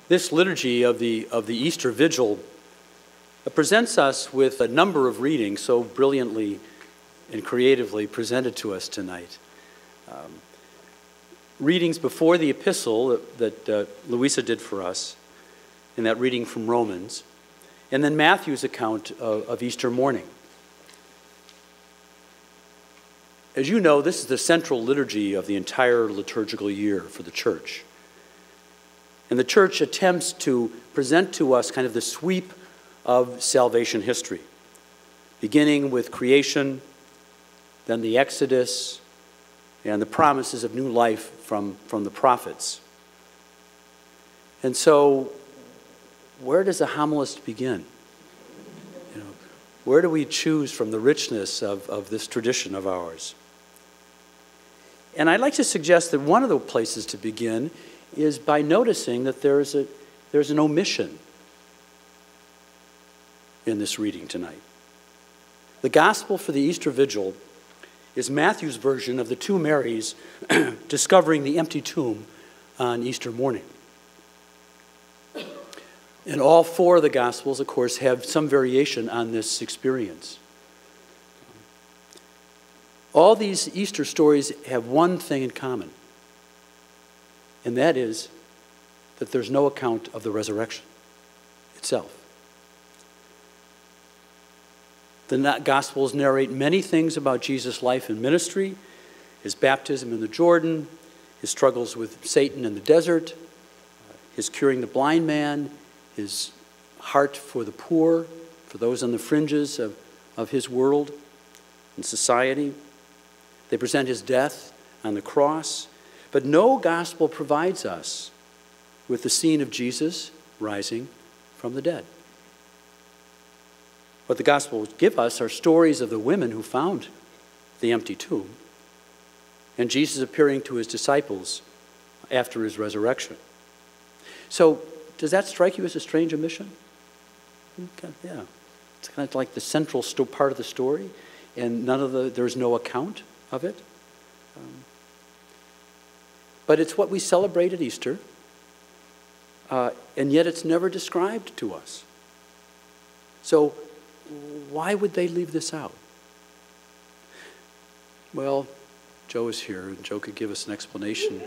This liturgy of the Easter Vigil presents us with a number of readings so brilliantly and creatively presented to us tonight. Readings before the epistle that Louisa did for us, in that reading from Romans, and then Matthew's account of Easter morning. As you know, this is the central liturgy of the entire liturgical year for the church. And the church attempts to present to us kind of the sweep of salvation history, beginning with creation, then the Exodus, and the promises of new life from the prophets. And so, where does a homilist begin? Where do we choose from the richness of this tradition of ours? And I'd like to suggest that one of the places to begin is by noticing that there's an omission in this reading tonight. The gospel for the Easter Vigil is Matthew's version of the two Marys discovering the empty tomb on Easter morning. And all four of the Gospels, of course, have some variation on this experience. All these Easter stories have one thing in common, and that is that there's no account of the resurrection itself. The Gospels narrate many things about Jesus' life and ministry, his baptism in the Jordan, his struggles with Satan in the desert, his curing the blind man, his heart for the poor, for those on the fringes of his world and society. They present his death on the cross. But no gospel provides us with the scene of Jesus rising from the dead. What the Gospels give us are stories of the women who found the empty tomb and Jesus appearing to his disciples after his resurrection. So, does that strike you as a strange omission? Yeah. It's kind of like the central part of the story, and there's no account of it. But it's what we celebrate at Easter, and yet it's never described to us. So why would they leave this out? Well, Joe is here, and Joe could give us an explanation,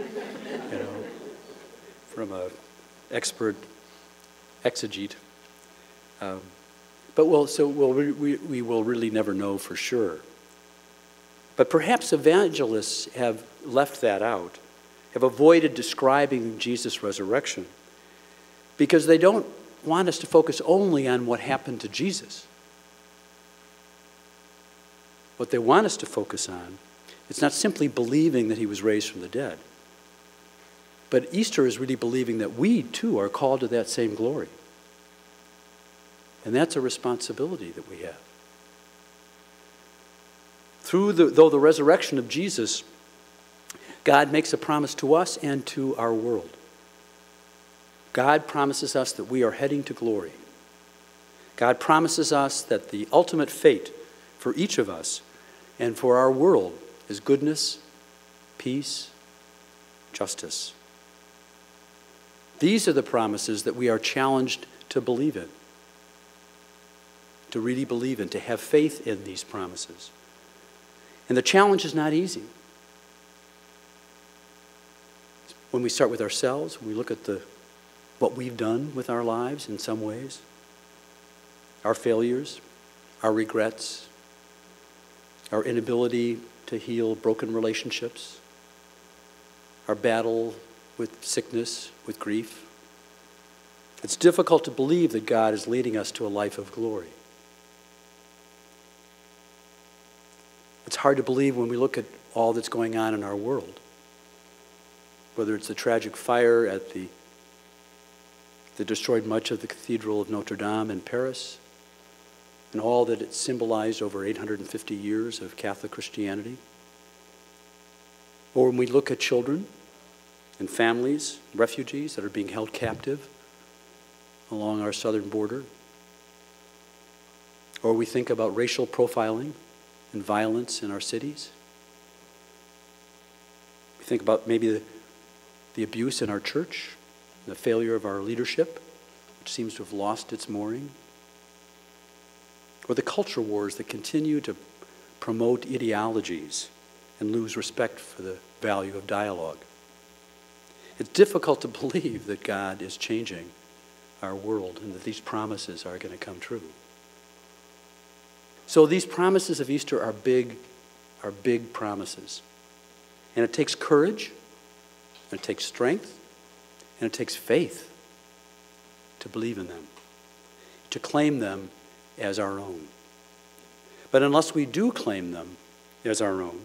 from an expert exegete. We will really never know for sure. But perhaps evangelists have left that out, have avoided describing Jesus' resurrection, because they don't want us to focus only on what happened to Jesus. What they want us to focus on, it's not simply believing that he was raised from the dead, but Easter is really believing that we too are called to that same glory. And that's a responsibility that we have. Though the resurrection of Jesus, God makes a promise to us and to our world. God promises us that we are heading to glory. God promises us that the ultimate fate for each of us and for our world is goodness, peace, justice. These are the promises that we are challenged to believe in, to really believe in, to have faith in these promises. And the challenge is not easy. When we start with ourselves, we look at what we've done with our lives in some ways, our failures, our regrets, our inability to heal broken relationships, our battle with sickness, with grief. It's difficult to believe that God is leading us to a life of glory. It's hard to believe when we look at all that's going on in our world, whether it's the tragic fire that destroyed much of the Cathedral of Notre Dame in Paris, and all that it symbolized over 850 years of Catholic Christianity. Or when we look at children and families, refugees that are being held captive along our southern border. Or we think about racial profiling and violence in our cities. We think about maybe the abuse in our church the failure of our leadership, which seems to have lost its mooring, or the culture wars that continue to promote ideologies and lose respect for the value of dialogue. It's difficult to believe that God is changing our world and that these promises are going to come true. So these promises of Easter are big promises. And it takes courage, and it takes strength, and it takes faith to believe in them, to claim them as our own. But unless we do claim them as our own,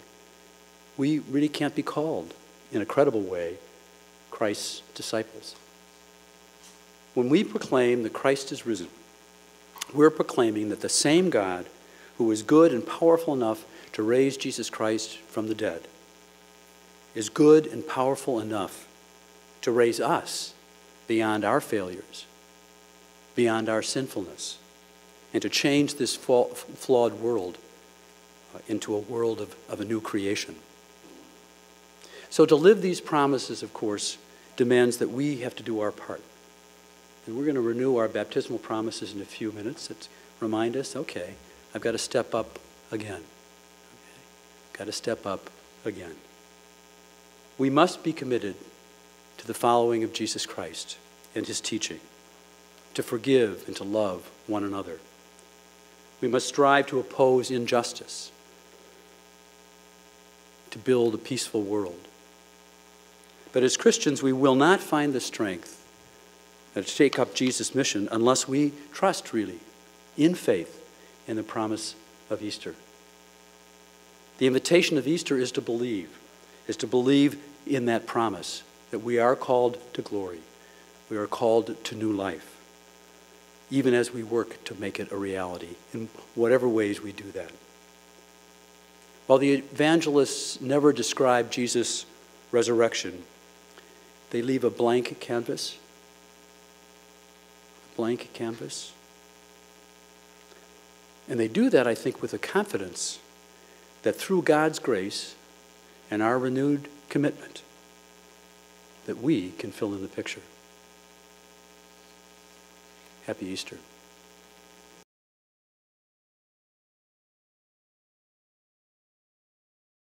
we really can't be called, in a credible way, Christ's disciples. When we proclaim that Christ is risen, we're proclaiming that the same God who is good and powerful enough to raise Jesus Christ from the dead is good and powerful enough to raise us beyond our failures, beyond our sinfulness, and to change this flawed world into a world of a new creation. So to live these promises, of course, demands that we have to do our part. And we're going to renew our baptismal promises in a few minutes that remind us, okay, I've got to step up again. Okay? Got to step up again. We must be committed to the following of Jesus Christ and his teaching, to forgive and to love one another. We must strive to oppose injustice, to build a peaceful world. But as Christians, we will not find the strength to take up Jesus' mission unless we trust really, in faith, in the promise of Easter. The invitation of Easter is to believe in that promise that we are called to glory. We are called to new life, even as we work to make it a reality in whatever ways we do that. While the evangelists never describe Jesus' resurrection, they leave a blank canvas. Blank canvas. And they do that, I think, with a confidence that through God's grace and our renewed commitment, that we can fill in the picture. Happy Easter.